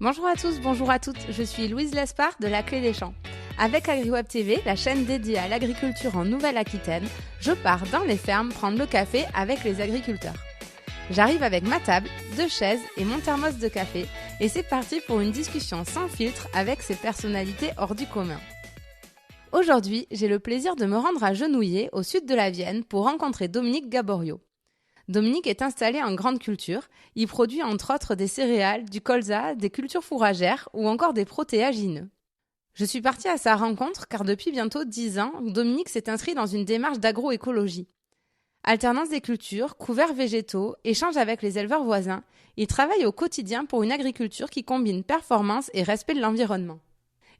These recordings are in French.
Bonjour à tous, bonjour à toutes, je suis Louise Lespard de La Clé des Champs. Avec AgriWeb TV, la chaîne dédiée à l'agriculture en Nouvelle-Aquitaine, je pars dans les fermes prendre le café avec les agriculteurs. J'arrive avec ma table, 2 chaises et mon thermos de café et c'est parti pour une discussion sans filtre avec ces personnalités hors du commun. Aujourd'hui, j'ai le plaisir de me rendre à Genouillé, au sud de la Vienne, pour rencontrer Dominique Gaborio. Dominique est installé en grande culture. Il produit entre autres des céréales, du colza, des cultures fourragères ou encore des protéagineux. Je suis partie à sa rencontre car depuis bientôt 10 ans, Dominique s'est inscrit dans une démarche d'agroécologie. Alternance des cultures, couverts végétaux, échange avec les éleveurs voisins, il travaille au quotidien pour une agriculture qui combine performance et respect de l'environnement.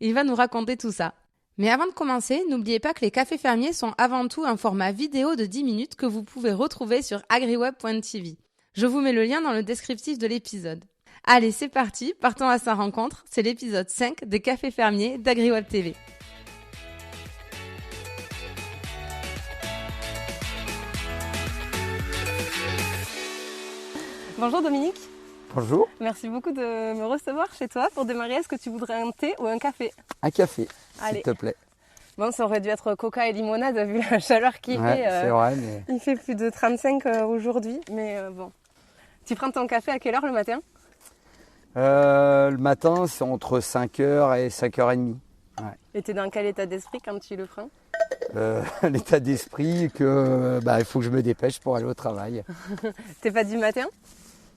Il va nous raconter tout ça. Mais avant de commencer, n'oubliez pas que les cafés fermiers sont avant tout un format vidéo de 10 minutes que vous pouvez retrouver sur agriweb.tv. Je vous mets le lien dans le descriptif de l'épisode. Allez, c'est parti, partons à sa rencontre. C'est l'épisode 5 des cafés fermiers d'AgriWeb TV. Bonjour Dominique. Bonjour. Merci beaucoup de me recevoir chez toi. Pour démarrer, est-ce que tu voudrais un thé ou un café ? Un café, Allez. s'il te plaît. Bon, ça aurait dû être coca et limonade vu la chaleur qu'il fait. C'est vrai, mais... Il fait plus de 35 aujourd'hui, mais bon. Tu prends ton café à quelle heure le matin ? Le matin, c'est entre 5h et 5h30. Ouais. Et tu es dans quel état d'esprit quand tu le prends ? L'état d'esprit que il faut que je me dépêche pour aller au travail. T'es pas du matin ?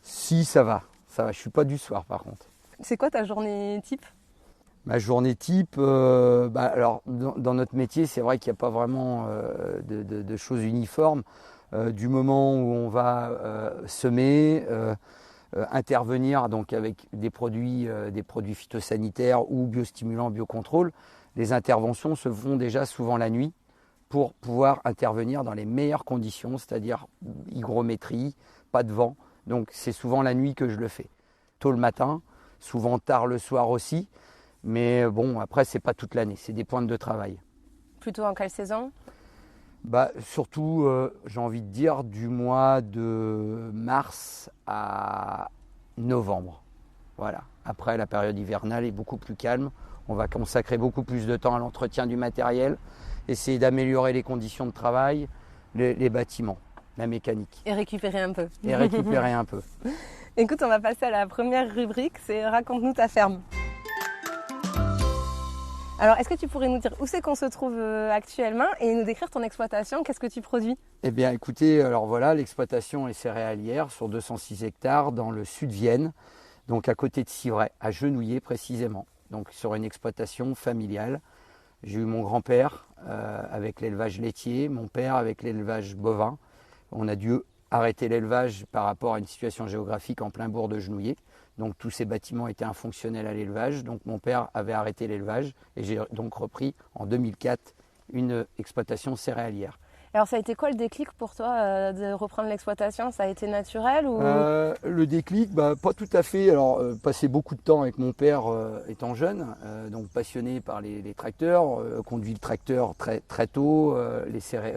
Si, ça va. Je suis pas du soir par contre. C'est quoi ta journée type ? Ma journée type, alors dans notre métier, c'est vrai qu'il n'y a pas vraiment de choses uniformes. Du moment où on va semer, intervenir donc avec des produits phytosanitaires ou biostimulants, biocontrôle, les interventions se font déjà souvent la nuit pour pouvoir intervenir dans les meilleures conditions, c'est-à-dire hygrométrie, pas de vent. Donc c'est souvent la nuit que je le fais. Tôt le matin, souvent tard le soir aussi. Mais bon, après, c'est pas toute l'année, c'est des pointes de travail. Plutôt en quelle saison ? Surtout, j'ai envie de dire, du mois de mars à novembre. Voilà. Après, la période hivernale est beaucoup plus calme. On va consacrer beaucoup plus de temps à l'entretien du matériel, essayer d'améliorer les conditions de travail, les bâtiments, la mécanique. Et récupérer un peu. Écoute, on va passer à la première rubrique, c'est « Raconte-nous ta ferme ». Alors, est-ce que tu pourrais nous dire où c'est qu'on se trouve actuellement et nous décrire ton exploitation ? Qu'est-ce que tu produis ? Eh bien, écoutez, alors voilà, l'exploitation est céréalière sur 206 hectares dans le sud Vienne, donc à côté de Civray, à Genouillé précisément, donc sur une exploitation familiale. J'ai eu mon grand-père avec l'élevage laitier, mon père avec l'élevage bovin. On a dû arrêter l'élevage par rapport à une situation géographique en plein bourg de Genouillé. Donc tous ces bâtiments étaient infonctionnels à l'élevage. Donc mon père avait arrêté l'élevage et j'ai donc repris en 2004 une exploitation céréalière. Alors ça a été quoi le déclic pour toi de reprendre l'exploitation ? Ça a été naturel ou... Le déclic, pas tout à fait. Alors passé beaucoup de temps avec mon père étant jeune, donc passionné par les tracteurs, conduit le tracteur très très tôt,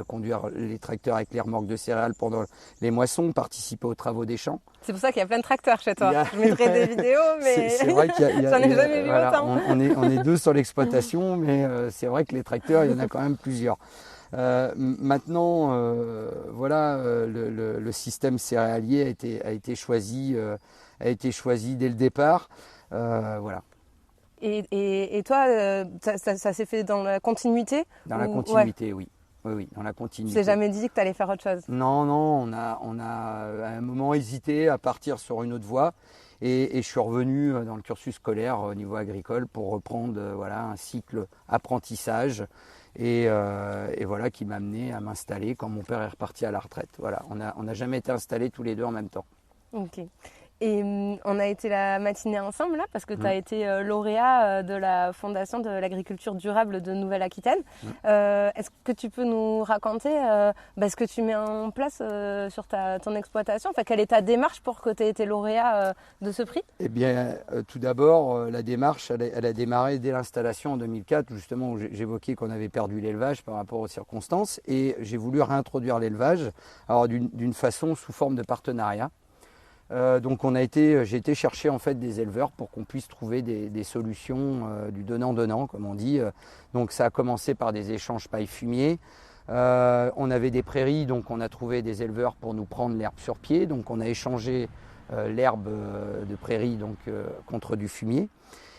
conduire les tracteurs avec les remorques de céréales pendant les moissons, participer aux travaux des champs. C'est pour ça qu'il y a plein de tracteurs chez toi. Je mettrai des vidéos, mais c'est vrai qu'il y a j'en ai jamais vu autant. On est deux sur l'exploitation, mais c'est vrai que les tracteurs, il y en a quand même plusieurs. Maintenant, le système céréalier a été choisi dès le départ. Voilà. Et toi, ça s'est fait dans la continuité ? Dans la continuité, ouais. Oui, dans la continuité. Tu t'es jamais dit que tu allais faire autre chose ? Non, on a à un moment hésité à partir sur une autre voie. Et je suis revenu dans le cursus scolaire au niveau agricole pour reprendre un cycle apprentissage et voilà qui m'a amené à m'installer quand mon père est reparti à la retraite. Voilà, on n'a jamais été installés tous les deux en même temps. Ok. Et on a été la matinée ensemble là parce que tu as été lauréat de la Fondation de l'agriculture durable de Nouvelle-Aquitaine. Est-ce que tu peux nous raconter ce que tu mets en place sur ton exploitation ? Enfin, quelle est ta démarche pour que tu aies été lauréat de ce prix ? Eh bien, tout d'abord, la démarche, elle a démarré dès l'installation en 2004, justement où j'évoquais qu'on avait perdu l'élevage par rapport aux circonstances. Et j'ai voulu réintroduire l'élevage, alors d'une façon sous forme de partenariat. Donc j'ai été chercher en fait des éleveurs pour qu'on puisse trouver des solutions du donnant-donnant, comme on dit. Donc ça a commencé par des échanges paille-fumier. On avait des prairies, donc on a trouvé des éleveurs pour nous prendre l'herbe sur pied. Donc on a échangé l'herbe de prairie contre du fumier.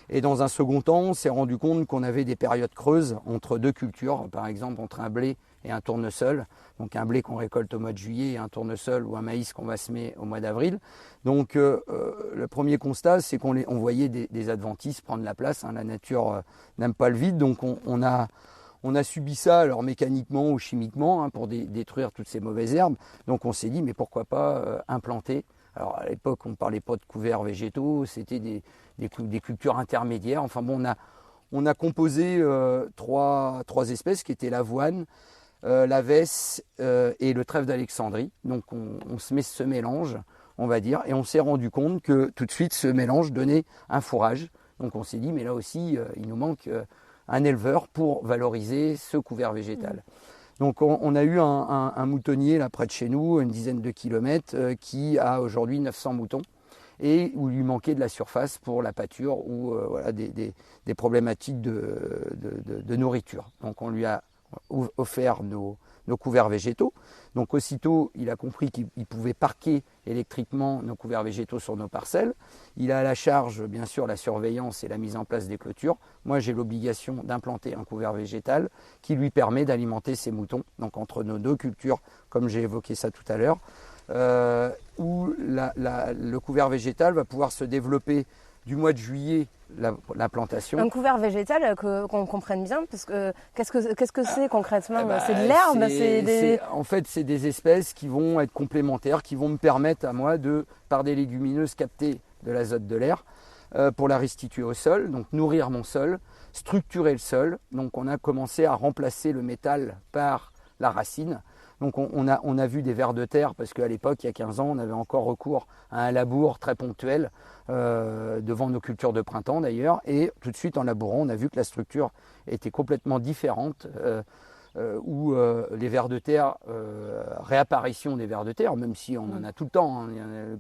Et dans un second temps, on s'est rendu compte qu'on avait des périodes creuses entre deux cultures, par exemple entre un blé et un tournesol. Donc un blé qu'on récolte au mois de juillet et un tournesol ou un maïs qu'on va semer au mois d'avril. Donc le premier constat, c'est qu'on voyait des adventices prendre la place. La nature n'aime pas le vide, donc on a subi ça, alors mécaniquement ou chimiquement, pour détruire toutes ces mauvaises herbes. Donc on s'est dit, mais pourquoi pas implanter. Alors à l'époque, on ne parlait pas de couverts végétaux, c'était des cultures intermédiaires. Enfin bon, on a composé trois espèces qui étaient l'avoine, la vesse et le trèfle d'Alexandrie. Donc on se met ce mélange, on va dire, et on s'est rendu compte que tout de suite ce mélange donnait un fourrage. Donc on s'est dit, mais là aussi, il nous manque un éleveur pour valoriser ce couvert végétal. Donc on a eu un moutonnier là près de chez nous, une dizaine de kilomètres, qui a aujourd'hui 900 moutons et où il lui manquait de la surface pour la pâture ou des problématiques de nourriture. Donc on lui a offert nos couverts végétaux. Donc aussitôt, il a compris qu'il pouvait parquer électriquement nos couverts végétaux sur nos parcelles. Il a à la charge, bien sûr, la surveillance et la mise en place des clôtures. Moi, j'ai l'obligation d'implanter un couvert végétal qui lui permet d'alimenter ses moutons. Donc entre nos deux cultures, comme j'ai évoqué ça tout à l'heure, où le couvert végétal va pouvoir se développer du mois de juillet, la plantation. Un couvert végétal, qu'on comprenne bien, parce que qu'est-ce que c'est concrètement? C'est de l'herbe? En fait, c'est des espèces qui vont être complémentaires, qui vont me permettre à moi par des légumineuses, capter de l'azote de l'air pour la restituer au sol, donc nourrir mon sol, structurer le sol. Donc on a commencé à remplacer le métal par la racine. Donc on a vu des vers de terre, parce qu'à l'époque, il y a 15 ans, on avait encore recours à un labour très ponctuel devant nos cultures de printemps d'ailleurs. Et tout de suite en labourant, on a vu que la structure était complètement différente, où les vers de terre, réapparition des vers de terre, même si on en a tout le temps,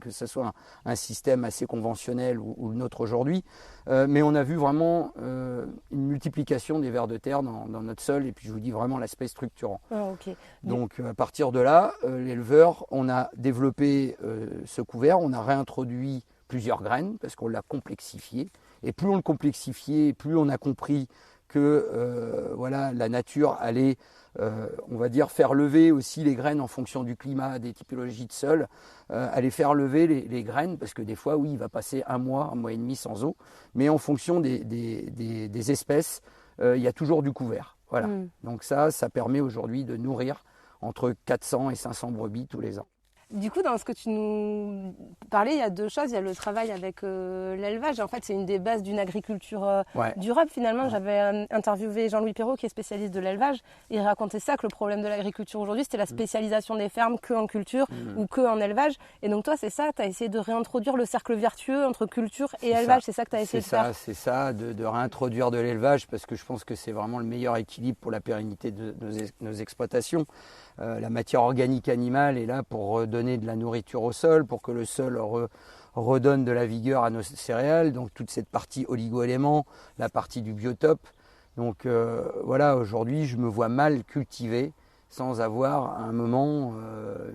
que ce soit un système assez conventionnel ou le nôtre aujourd'hui, mais on a vu vraiment une multiplication des vers de terre dans notre sol, et puis je vous dis vraiment l'aspect structurant. Okay. Donc à partir de là, l'éleveur, on a développé ce couvert, on a réintroduit plusieurs graines parce qu'on l'a complexifié, et plus on le complexifiait, plus on a compris que la nature allait, on va dire, faire lever aussi les graines en fonction du climat, des typologies de sol, allait faire lever les graines, parce que des fois, oui, il va passer un mois et demi sans eau, mais en fonction des espèces, il y a toujours du couvert. Voilà. Donc ça permet aujourd'hui de nourrir entre 400 et 500 brebis tous les ans. Du coup, dans ce que tu nous parlais, il y a deux choses. Il y a le travail avec l'élevage. En fait, c'est une des bases d'une agriculture durable. Finalement, j'avais interviewé Jean-Louis Perrault, qui est spécialiste de l'élevage. Il racontait ça, que le problème de l'agriculture aujourd'hui, c'était la spécialisation des fermes que en culture ou que en élevage. Et donc toi, c'est ça, tu as essayé de réintroduire le cercle vertueux entre culture et élevage. C'est ça que tu as essayé de faire. C'est ça, de réintroduire de l'élevage, parce que je pense que c'est vraiment le meilleur équilibre pour la pérennité de nos exploitations. La matière organique animale est là pour redonner de la nourriture au sol, pour que le sol redonne de la vigueur à nos céréales. Donc toute cette partie oligo-éléments, la partie du biotope. Donc aujourd'hui, je me vois mal cultiver sans avoir à un moment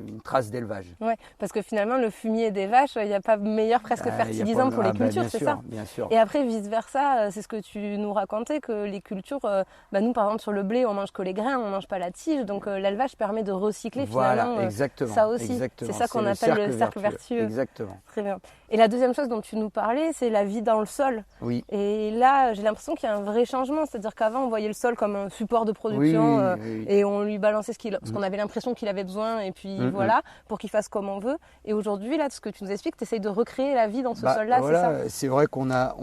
une trace d'élevage. Oui, parce que finalement, le fumier des vaches, il n'y a pas meilleur presque fertilisant pour les cultures, c'est ça? Bien sûr. Et après, vice-versa, c'est ce que tu nous racontais, que les cultures, nous par exemple sur le blé, on mange que les grains, on ne mange pas la tige, donc l'élevage permet de recycler finalement ça aussi. Exactement. C'est ça qu'on appelle le cercle vertueux. Exactement. Très bien. Et la deuxième chose dont tu nous parlais, c'est la vie dans le sol. Oui. Et là, j'ai l'impression qu'il y a un vrai changement, c'est-à-dire qu'avant, on voyait le sol comme un support de production et on lui balançait ce qu'on avait l'impression qu'il avait besoin, et puis pour qu'il fasse comme on veut. Et aujourd'hui, là, ce que tu nous expliques, tu essayes de recréer la vie dans ce sol-là, c'est ça? C'est vrai qu'on a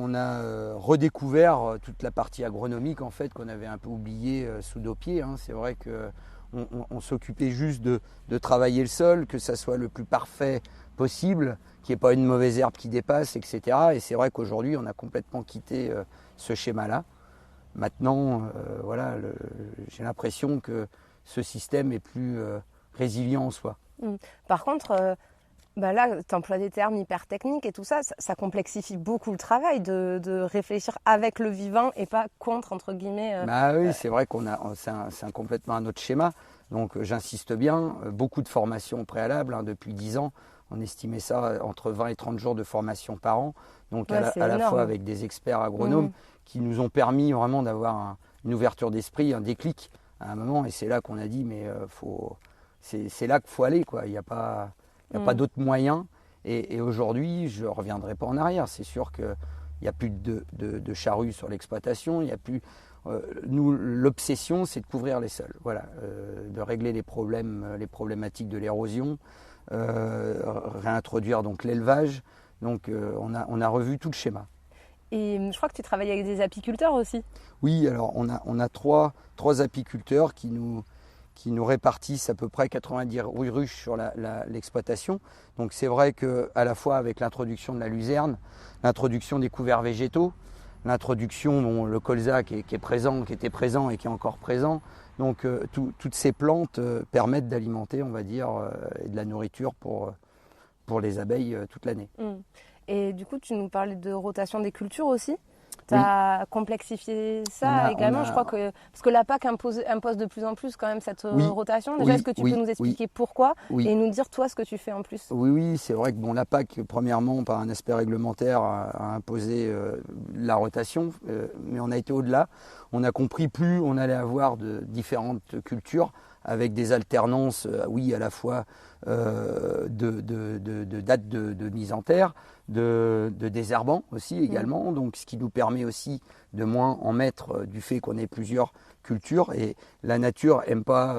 redécouvert toute la partie agronomique, en fait, qu'on avait un peu oubliée sous nos pieds. C'est vrai qu'on s'occupait juste de travailler le sol, que ça soit le plus parfait possible, qu'il n'y ait pas une mauvaise herbe qui dépasse, etc. Et c'est vrai qu'aujourd'hui, on a complètement quitté ce schéma-là. Maintenant, j'ai l'impression que ce système est plus résilient en soi. Par contre, Là, tu emploies des termes hyper techniques et tout ça, ça complexifie beaucoup le travail de réfléchir avec le vivant et pas contre, entre guillemets. Oui, c'est vrai c'est complètement un autre schéma. Donc j'insiste bien, beaucoup de formations préalables, depuis 10 ans. On estimait ça entre 20 et 30 jours de formation par an. Donc à la fois avec des experts agronomes qui nous ont permis vraiment d'avoir une ouverture d'esprit, un déclic à un moment. Et c'est là qu'on a dit, mais c'est là qu'il faut aller, quoi. Il n'y a pas d'autre moyen. Et aujourd'hui, je ne reviendrai pas en arrière. C'est sûr qu'il n'y a plus de charrues sur l'exploitation. Il y a plus, nous, l'obsession, c'est de couvrir les sols. Voilà, de régler les problématiques de l'érosion, réintroduire donc l'élevage. Donc on a revu tout le schéma. Et je crois que tu travailles avec des apiculteurs aussi. Oui, alors on a trois apiculteurs qui nous répartissent à peu près 90 ruches sur l'exploitation. Donc c'est vrai qu'à la fois avec l'introduction de la luzerne, l'introduction des couverts végétaux, l'introduction, le colza qui était présent et qui est encore présent. Donc toutes ces plantes permettent d'alimenter, on va dire, de la nourriture pour les abeilles toute l'année. Et du coup, tu nous parlais de rotation des cultures aussi. Tu as complexifié ça également, je crois que parce que la PAC impose de plus en plus quand même cette rotation. Déjà, est-ce que tu peux nous expliquer pourquoi et nous dire toi ce que tu fais en plus? Oui, c'est vrai que la PAC, premièrement, par un aspect réglementaire, a imposé la rotation, mais on a été au-delà. On a compris plus on allait avoir de différentes cultures avec des alternances, à la fois de dates de mise en terre, de désherbants aussi également, donc ce qui nous permet aussi de moins en mettre du fait qu'on ait plusieurs cultures et la nature n'aime pas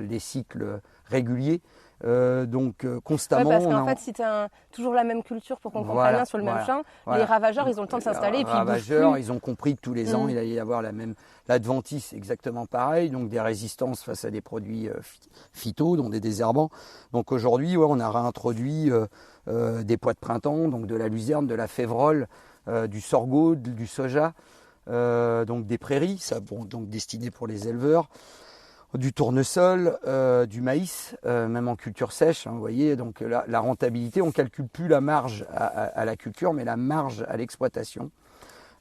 les cycles réguliers. Constamment. Parce qu'en fait, si tu as toujours la même culture pour qu'on comprenne bien sur le même champ, les ravageurs, ils ont le temps de s'installer. Les ravageurs, ils ont compris que tous les ans, il allait y avoir l'adventice exactement pareil, donc des résistances face à des produits phyto, dont des désherbants. Donc aujourd'hui, on a réintroduit des pois de printemps, donc de la luzerne, de la févrole, du sorgho, du soja, donc des prairies, ça, donc destiné pour les éleveurs. Du tournesol, du maïs, même en culture sèche, vous voyez, donc la rentabilité, on ne calcule plus la marge à la culture, mais la marge à l'exploitation.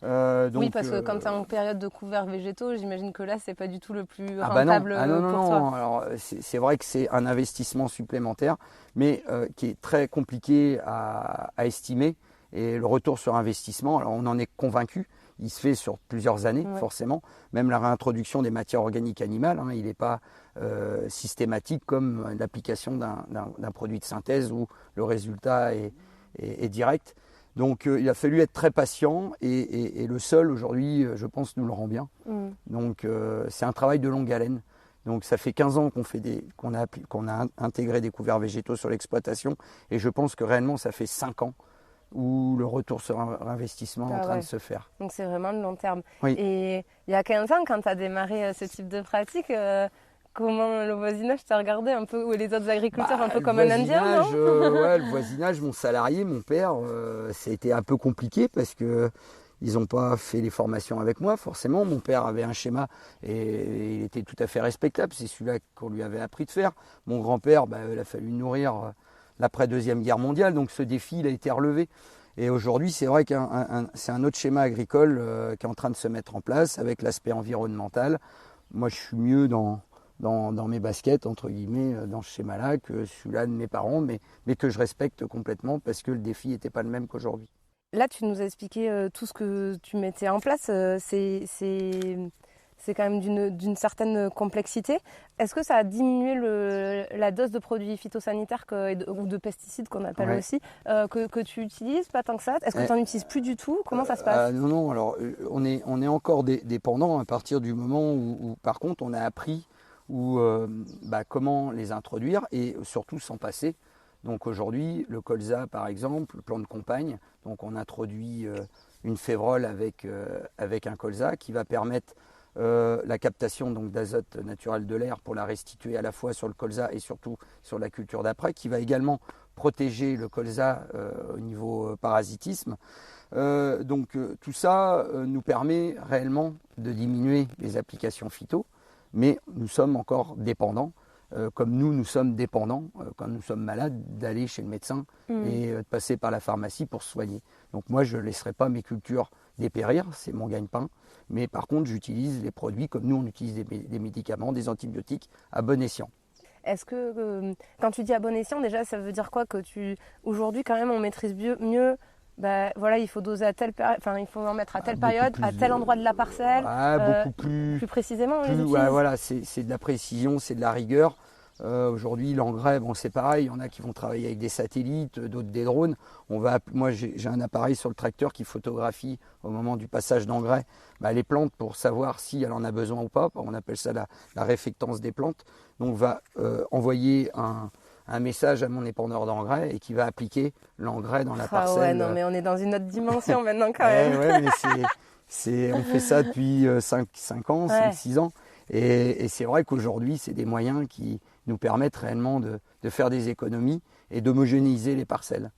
Oui, parce que quand tu es en période de couverts végétaux, j'imagine que là, c'est pas du tout le plus rentable pour toi. Alors, c'est vrai que c'est un investissement supplémentaire, mais qui est très compliqué à estimer. Et le retour sur investissement, alors on en est convaincu. Il se fait sur plusieurs années, forcément. Même la réintroduction des matières organiques animales, il n'est pas systématique comme l'application d'un produit de synthèse où le résultat est direct. Donc il a fallu être très patient et le sol, aujourd'hui, je pense, nous le rend bien. Donc c'est un travail de longue haleine. Donc ça fait 15 ans qu'on a intégré des couverts végétaux sur l'exploitation et je pense que réellement ça fait 5 ans où le retour sur investissement est en train de se faire. Donc c'est vraiment le long terme. Et il y a 15 ans, quand tu as démarré ce type de pratique, comment le voisinage t'a regardé un peu, ou les autres agriculteurs un peu comme un Indien, non? Le voisinage, mon salarié, mon père, ça a été un peu compliqué parce que ils n'ont pas fait les formations avec moi, forcément. Mon père avait un schéma et il était tout à fait respectable. C'est celui-là qu'on lui avait appris de faire. Mon grand-père, il a fallu nourrir l'après-deuxième guerre mondiale, donc ce défi il a été relevé. Et aujourd'hui, c'est vrai que c'est un autre schéma agricole qui est en train de se mettre en place avec l'aspect environnemental. Moi, je suis mieux dans mes baskets, entre guillemets, dans ce schéma-là, que celui-là de mes parents, mais que je respecte complètement parce que le défi n'était pas le même qu'aujourd'hui. Là, tu nous as expliqué tout ce que tu mettais en place. C'est quand même d'une certaine complexité. Est-ce que ça a diminué la dose de produits phytosanitaires ou de pesticides qu'on appelle aussi, que tu utilises, pas tant que ça? Est-ce que tu n'en utilises plus du tout? Comment ça se passe? Non, alors on est encore dépendant à partir du moment où par contre on a appris comment les introduire et surtout s'en passer. Donc aujourd'hui, le colza par exemple, le plan de compagne, donc on introduit une févrole avec un colza qui va permettre la captation donc d'azote naturel de l'air pour la restituer à la fois sur le colza et surtout sur la culture d'après, qui va également protéger le colza au niveau parasitisme. Tout ça nous permet réellement de diminuer les applications phyto, mais nous sommes encore dépendants comme nous sommes dépendants, quand nous sommes malades, d'aller chez le médecin et de passer par la pharmacie pour se soigner. Donc moi, je ne laisserai pas mes cultures dépérir, c'est mon gagne-pain. Mais par contre, j'utilise les produits comme nous, on utilise des médicaments, des antibiotiques à bon escient. Est-ce que, quand tu dis à bon escient, déjà, ça veut dire quoi que aujourd'hui, quand même, on maîtrise mieux voilà, il faut doser à telle période, enfin, il faut en mettre à telle période, à tel endroit de la parcelle. Beaucoup plus précisément, on les utilise. Voilà, c'est de la précision, c'est de la rigueur. Aujourd'hui, l'engrais, c'est pareil. Il y en a qui vont travailler avec des satellites, d'autres des drones. Moi, j'ai un appareil sur le tracteur qui photographie au moment du passage d'engrais les plantes pour savoir si elle en a besoin ou pas. On appelle ça la réflectance des plantes. Donc, on va envoyer un message à mon épandeur d'engrais et qui va appliquer l'engrais dans la parcelle. Ouais, non, mais on est dans une autre dimension maintenant quand même. Ouais, mais on fait ça depuis 5 ans, 5-6 ans. Et c'est vrai qu'aujourd'hui, c'est des moyens qui nous permettent réellement de faire des économies et d'homogénéiser les parcelles.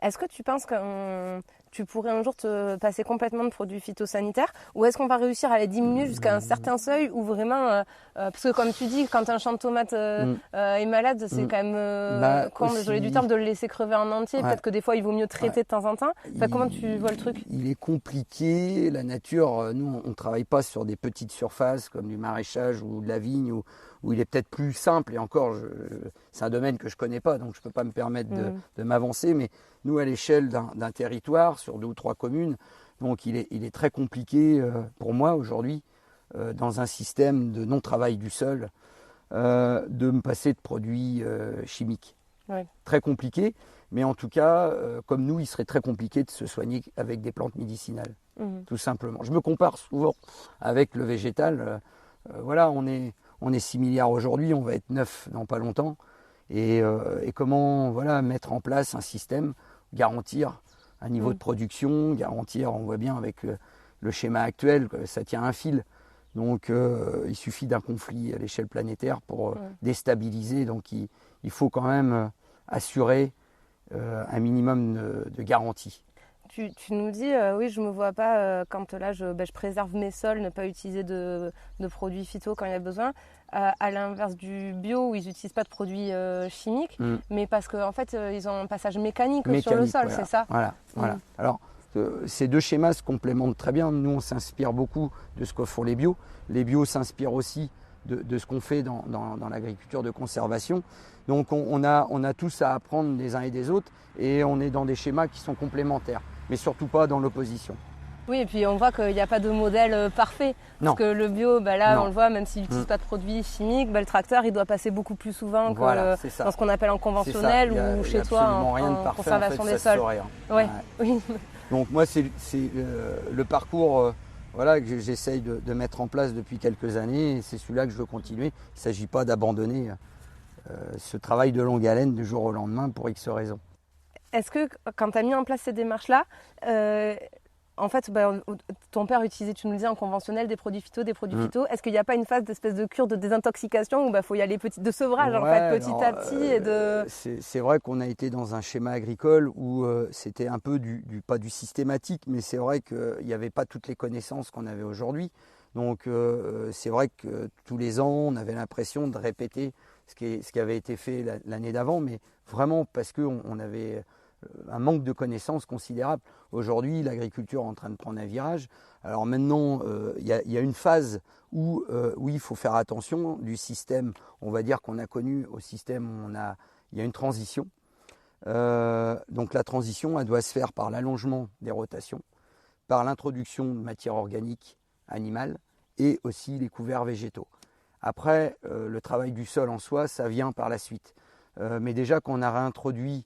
Est-ce que tu penses que tu pourrais un jour te passer complètement de produits phytosanitaires, ou est-ce qu'on va réussir à les diminuer jusqu'à un certain seuil, ou vraiment, parce que comme tu dis, quand un champ de tomates est malade, c'est quand même, désolé du terme, de le laisser crever en entier. Peut-être que des fois, il vaut mieux traiter de temps en temps. Comment tu vois le truc ? Il est compliqué. La nature, nous, on ne travaille pas sur des petites surfaces comme du maraîchage ou de la vigne, où il est peut-être plus simple. Et encore, c'est un domaine que je ne connais pas, donc je ne peux pas me permettre de m'avancer. Mais nous, à l'échelle d'un territoire, sur 2 ou 3 communes, donc il est très compliqué pour moi aujourd'hui, dans un système de non-travail du sol, de me passer de produits chimiques. Ouais. Très compliqué, mais en tout cas, comme nous, il serait très compliqué de se soigner avec des plantes médicinales, tout simplement. Je me compare souvent avec le végétal. Voilà, on est 6 milliards aujourd'hui, on va être 9 dans pas longtemps. Et comment mettre en place un système, garantir un niveau de production, garantir, on voit bien avec le schéma actuel, que ça tient un fil. Donc il suffit d'un conflit à l'échelle planétaire pour déstabiliser. Donc il faut quand même assurer un minimum de garantie. Tu nous dis, oui, je ne me vois pas, quand là je préserve mes sols, ne pas utiliser de produits phyto quand il y a besoin, à l'inverse du bio où ils n'utilisent pas de produits chimiques, mais parce qu'en fait, ils ont un passage mécanique sur le sol, voilà. C'est ça ? Voilà. Alors, ces 2 schémas se complémentent très bien. Nous, on s'inspire beaucoup de ce que font les bio. Les bio s'inspirent aussi de ce qu'on fait dans l'agriculture de conservation. Donc, on a tous à apprendre des uns et des autres, et on est dans des schémas qui sont complémentaires, mais surtout pas dans l'opposition. Oui, et puis on voit qu'il n'y a pas de modèle parfait. Non. Parce que le bio, on le voit, même s'il n'utilise pas de produits chimiques, le tracteur, il doit passer beaucoup plus souvent que dans ce qu'on appelle en conventionnel ou chez toi en conservation des sols. Oui. Donc moi, c'est le parcours que j'essaye de mettre en place depuis quelques années, et c'est celui-là que je veux continuer. Il ne s'agit pas d'abandonner ce travail de longue haleine du jour au lendemain pour X raisons. Est-ce que quand tu as mis en place ces démarches-là, en fait, ton père utilisait, tu nous le disais, en conventionnel des produits phyto. Est-ce qu'il n'y a pas une phase d'espèce de cure de désintoxication où faut y aller de sevrage petit à petit C'est vrai qu'on a été dans un schéma agricole où c'était un peu pas du systématique, mais c'est vrai qu'il n'y avait pas toutes les connaissances qu'on avait aujourd'hui. Donc c'est vrai que tous les ans, on avait l'impression de répéter ce qui avait été fait l'année d'avant, mais vraiment parce qu'on avait un manque de connaissances considérable. Aujourd'hui, l'agriculture est en train de prendre un virage. Alors maintenant, il y a une phase où il faut faire attention du système, on va dire qu'on a connu au système où il y a une transition. Donc la transition, elle doit se faire par l'allongement des rotations, par l'introduction de matières organiques animales et aussi les couverts végétaux. Après, le travail du sol en soi, ça vient par la suite. Mais déjà qu'on a réintroduit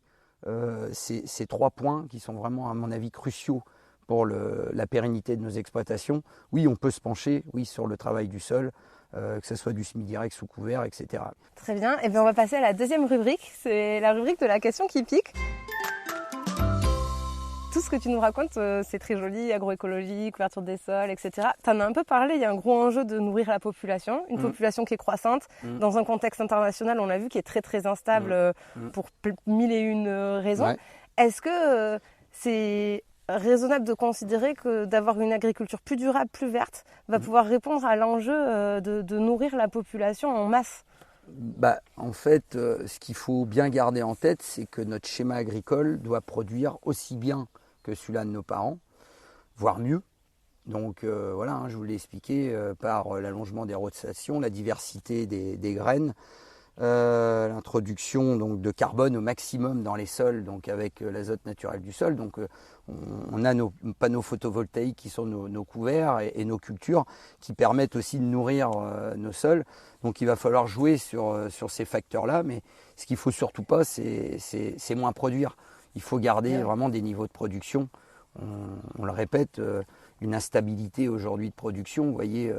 ces 3 points qui sont vraiment, à mon avis, cruciaux pour la pérennité de nos exploitations, oui, on peut se pencher sur le travail du sol, que ce soit du semi-direct, sous couvert, etc. Très bien. Et bien on va passer à la deuxième rubrique. C'est la rubrique de la question qui pique. Tout ce que tu nous racontes, c'est très joli, agroécologie, couverture des sols, etc. Tu en as un peu parlé, il y a un gros enjeu de nourrir la population, une population qui est croissante, dans un contexte international, on l'a vu, qui est très très instable pour 1001 raisons. Ouais. Est-ce que c'est raisonnable de considérer que d'avoir une agriculture plus durable, plus verte, va pouvoir répondre à l'enjeu de nourrir la population en masse ? En fait, ce qu'il faut bien garder en tête, c'est que notre schéma agricole doit produire aussi bien que celui-là de nos parents, voire mieux. Donc voilà, je vous l'ai expliqué par l'allongement des rotations, la diversité des graines, l'introduction donc de carbone au maximum dans les sols, donc avec l'azote naturel du sol. Donc on a nos panneaux photovoltaïques qui sont nos couverts et nos cultures qui permettent aussi de nourrir nos sols. Donc il va falloir jouer sur ces facteurs-là, mais ce qu'il ne faut surtout pas, c'est moins produire. Il faut garder vraiment des niveaux de production. On le répète, une instabilité aujourd'hui de production, vous voyez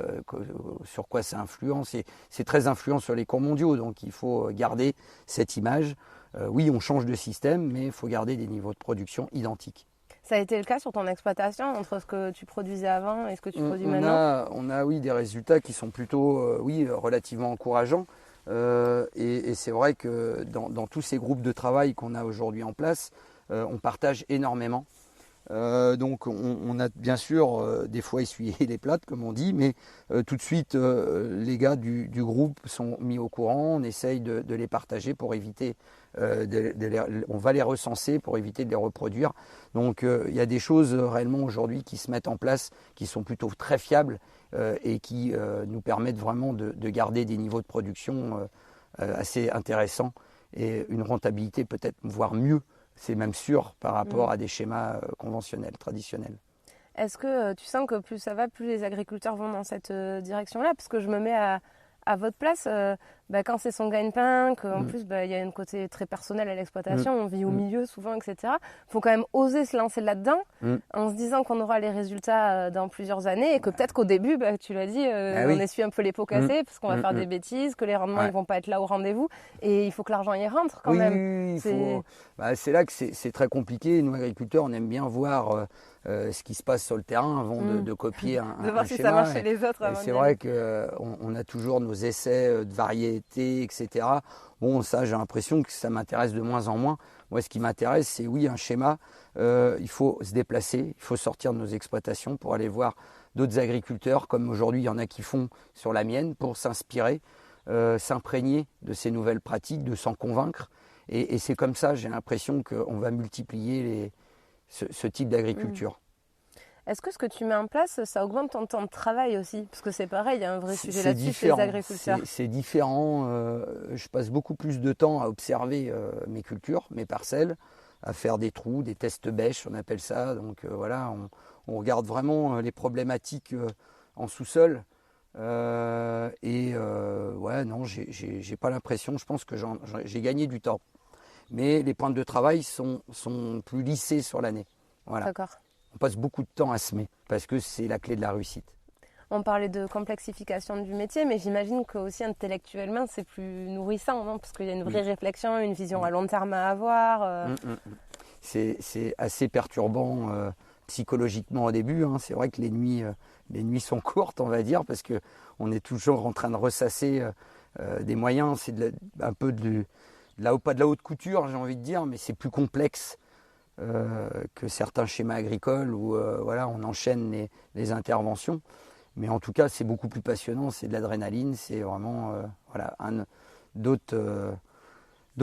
sur quoi ça influence. C'est très influent sur les cours mondiaux, donc il faut garder cette image. Oui, on change de système, mais il faut garder des niveaux de production identiques. Ça a été le cas sur ton exploitation, entre ce que tu produisais avant et ce que tu produis maintenant? On a des résultats qui sont plutôt relativement encourageants. Et c'est vrai que dans tous ces groupes de travail qu'on a aujourd'hui en place, on partage énormément. Donc on a bien sûr des fois essuyé les plâtres comme on dit, mais tout de suite les gars du groupe sont mis au courant, on essaye de les partager pour éviter, on va les recenser pour éviter de les reproduire. Donc il y a des choses réellement aujourd'hui qui se mettent en place, qui sont plutôt très fiables et qui nous permettent vraiment de garder des niveaux de production assez intéressants et une rentabilité peut-être voire mieux. C'est même sûr par rapport à des schémas conventionnels, traditionnels. Est-ce que tu sens que plus ça va, plus les agriculteurs vont dans cette direction-là? Parce que je me mets à votre place, quand c'est son gagne-pain, qu'en plus il y a un côté très personnel à l'exploitation, on vit au milieu souvent, etc. Il faut quand même oser se lancer là-dedans en se disant qu'on aura les résultats dans plusieurs années et que peut-être qu'au début, tu l'as dit, on essuie un peu les pots cassés parce qu'on va faire des bêtises, que les rendements ils vont pas être là au rendez-vous et il faut que l'argent y rentre quand même. C'est là que c'est très compliqué. Nous agriculteurs, on aime bien voir ce qui se passe sur le terrain avant de copier un de voir un si schéma. ça marche chez les autres. C'est vrai qu'on a toujours nos essais de variétés, etc. Bon, ça, j'ai l'impression que ça m'intéresse de moins en moins. Moi, ce qui m'intéresse, c'est un schéma. Il faut se déplacer, il faut sortir de nos exploitations pour aller voir d'autres agriculteurs, comme aujourd'hui, il y en a qui font sur la mienne, pour s'inspirer, s'imprégner de ces nouvelles pratiques, de s'en convaincre. Et c'est comme ça, j'ai l'impression qu'on va multiplier ce type d'agriculture. Est-ce que ce que tu mets en place, ça augmente ton temps de travail aussi? Parce que c'est pareil, il y a un vrai sujet là-dessus chez les agriculteurs. C'est différent. Je passe beaucoup plus de temps à observer mes cultures, mes parcelles, à faire des trous, des tests bêches, on appelle ça. Donc voilà, on regarde vraiment les problématiques en sous-sol. Non, j'ai pas l'impression. Je pense que j'ai gagné du temps. Mais les pointes de travail sont plus lissées sur l'année. Voilà. D'accord. On passe beaucoup de temps à semer parce que c'est la clé de la réussite. On parlait de complexification du métier, mais j'imagine que aussi intellectuellement c'est plus nourrissant, non? Parce qu'il y a une vraie réflexion, une vision à long terme à avoir. C'est assez perturbant psychologiquement au début. C'est vrai que les nuits sont courtes, on va dire, parce qu'on est toujours en train de ressasser des moyens. C'est un peu pas de la haute couture, j'ai envie de dire, mais c'est plus complexe que certains schémas agricoles où on enchaîne les interventions. Mais en tout cas, c'est beaucoup plus passionnant, c'est de l'adrénaline, c'est vraiment d'autres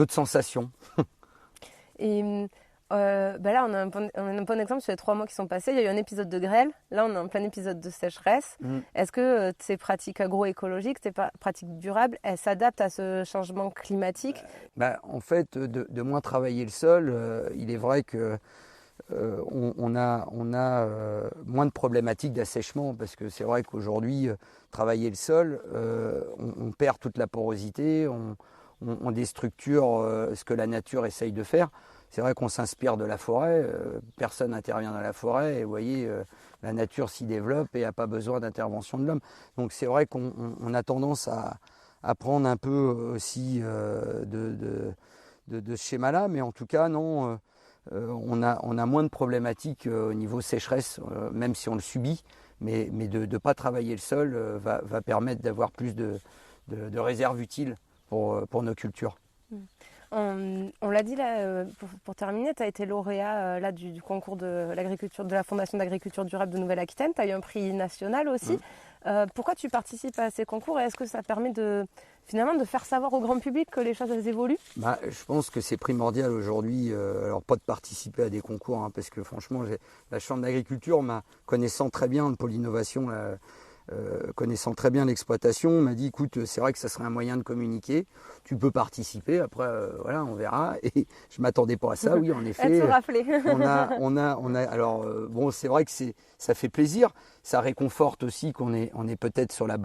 sensations. Et là, on a un bon exemple sur les 3 mois qui sont passés. Il y a eu un épisode de grêle. Là, on est en plein épisode de sécheresse. Est-ce que ces pratiques agroécologiques, ces pratiques durables, elles s'adaptent à ce changement climatique? En fait, de moins travailler le sol, il est vrai que on a moins de problématiques d'assèchement parce que c'est vrai qu'aujourd'hui, travailler le sol, on perd toute la porosité, on déstructure ce que la nature essaye de faire. C'est vrai qu'on s'inspire de la forêt, personne n'intervient dans la forêt et vous voyez, la nature s'y développe et n'a pas besoin d'intervention de l'homme. Donc c'est vrai qu'on a tendance à prendre un peu aussi de ce schéma-là, mais en tout cas non, on a moins de problématiques au niveau sécheresse, même si on le subit, mais de ne pas travailler le sol va permettre d'avoir plus de réserves utiles pour nos cultures. On l'a dit là, pour terminer, tu as été lauréat là, du concours de l'agriculture, de la Fondation d'agriculture durable de Nouvelle-Aquitaine. Tu as eu un prix national aussi. Pourquoi tu participes à ces concours et est-ce que ça permet finalement de faire savoir au grand public que les choses elles évoluent ? Je pense que c'est primordial aujourd'hui, alors pas de participer à des concours, hein, parce que franchement, la Chambre d'agriculture, connaissant très bien le pôle innovation, connaissant très bien l'exploitation, m'a dit écoute, c'est vrai que ça serait un moyen de communiquer, tu peux participer, après voilà, on verra. Et je m'attendais pas à ça, oui, en effet. Alors bon, c'est vrai que ça fait plaisir, ça réconforte aussi qu'on est peut-être sur le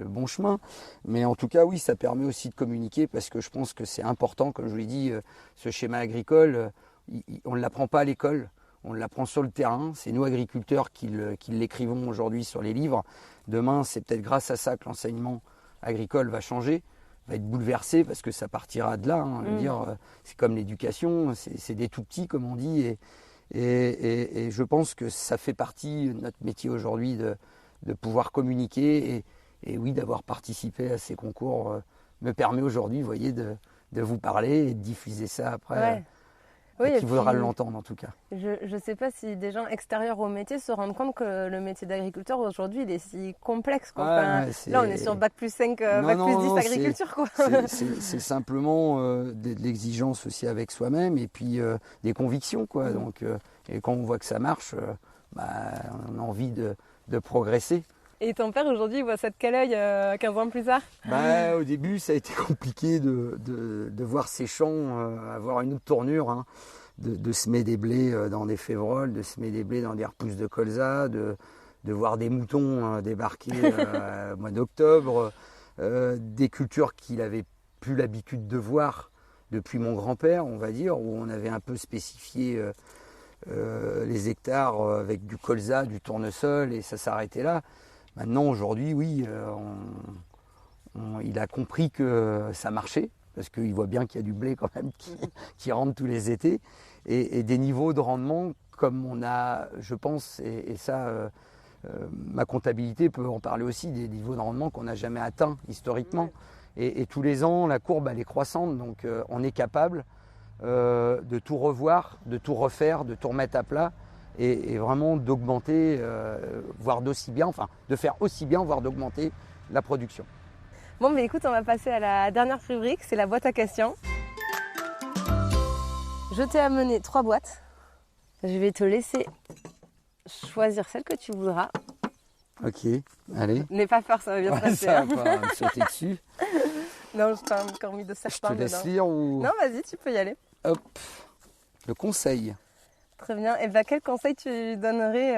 bon chemin, mais en tout cas oui, ça permet aussi de communiquer parce que je pense que c'est important, comme je vous l'ai dit, ce schéma agricole, on ne l'apprend pas à l'école. On l'apprend sur le terrain, c'est nous agriculteurs qui l'écrivons aujourd'hui sur les livres. Demain, c'est peut-être grâce à ça que l'enseignement agricole va changer, va être bouleversé parce que ça partira de là. Hein, c'est comme l'éducation, c'est des tout petits comme on dit. Et je pense que ça fait partie de notre métier aujourd'hui de pouvoir communiquer. Et oui, d'avoir participé à ces concours me permet aujourd'hui, vous voyez, de vous parler et de diffuser ça après. Ouais. Oui, qui voudra l'entendre en tout cas. Je ne sais pas si des gens extérieurs au métier se rendent compte que le métier d'agriculteur aujourd'hui il est si complexe. Quoi. Là on est sur Bac+5, Bac+10 agriculture. Quoi. C'est simplement de l'exigence aussi avec soi-même et puis des convictions. Quoi. Donc, et quand on voit que ça marche, on a envie de progresser. Et ton père aujourd'hui il voit ça de quel œil 15 ans plus tard ? Au début ça a été compliqué de voir ces champs avoir une autre tournure, hein, de semer des blés dans des févroles, de semer des blés dans des repousses de colza, de voir des moutons débarquer au mois d'octobre, des cultures qu'il n'avait plus l'habitude de voir depuis mon grand-père, on va dire, où on avait un peu spécifié les hectares avec du colza, du tournesol et ça s'arrêtait là. Maintenant, aujourd'hui, oui, il a compris que ça marchait, parce qu'il voit bien qu'il y a du blé quand même qui rentre tous les étés, et des niveaux de rendement comme on a, je pense, et ça, ma comptabilité peut en parler aussi, des niveaux de rendement qu'on n'a jamais atteints historiquement. Et tous les ans, la courbe, elle est croissante, donc on est capable de tout revoir, de tout refaire, de tout remettre à plat, et vraiment d'augmenter, voire d'aussi bien, enfin de faire aussi bien, voire d'augmenter la production. Bon, mais écoute, on va passer à la dernière rubrique, c'est la boîte à questions. Je t'ai amené 3 boîtes. Je vais te laisser choisir celle que tu voudras. Ok, allez. N'aie pas peur, ça va bien se passer. Ça va pas me sauter dessus. Non, je t'ai encore mis de serpents. Je te laisse lire ou... Non, vas-y, tu peux y aller. Hop, le conseil. Très bien. Et quel conseil tu donnerais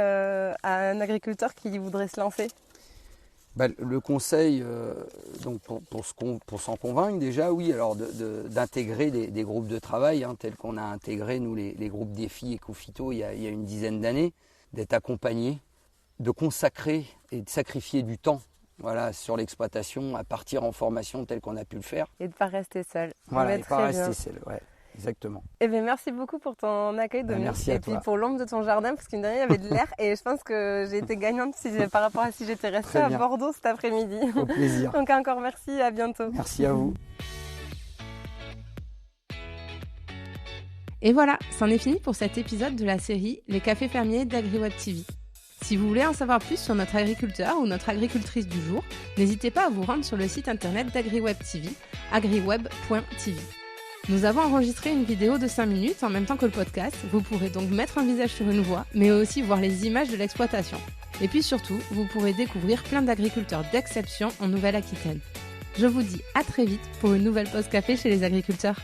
à un agriculteur qui voudrait se lancer ? Le conseil, donc pour s'en convaincre déjà, oui, alors d'intégrer des groupes de travail, hein, tels qu'on a intégré nous les groupes Défi et Cofito il y a une dizaine d'années, d'être accompagné, de consacrer et de sacrifier du temps, voilà, sur l'exploitation, à partir en formation tel qu'on a pu le faire. Et de ne pas rester seul. Voilà, et de ne pas rester seul, ouais. Exactement. Eh bien, merci beaucoup pour ton accueil, Dominique. Merci à toi. Et puis pour l'ombre de ton jardin, parce qu'une dernière, il y avait de l'air. Et je pense que j'ai été gagnante par rapport à si j'étais restée à Bordeaux cet après-midi. Au plaisir. Donc encore merci, à bientôt. Merci à vous. Et voilà, c'en est fini pour cet épisode de la série Les cafés fermiers d'AgriWeb TV. Si vous voulez en savoir plus sur notre agriculteur ou notre agricultrice du jour, n'hésitez pas à vous rendre sur le site internet d'AgriWeb TV, agriweb.tv. Nous avons enregistré une vidéo de 5 minutes en même temps que le podcast. Vous pourrez donc mettre un visage sur une voix, mais aussi voir les images de l'exploitation. Et puis surtout, vous pourrez découvrir plein d'agriculteurs d'exception en Nouvelle-Aquitaine. Je vous dis à très vite pour une nouvelle pause café chez les agriculteurs.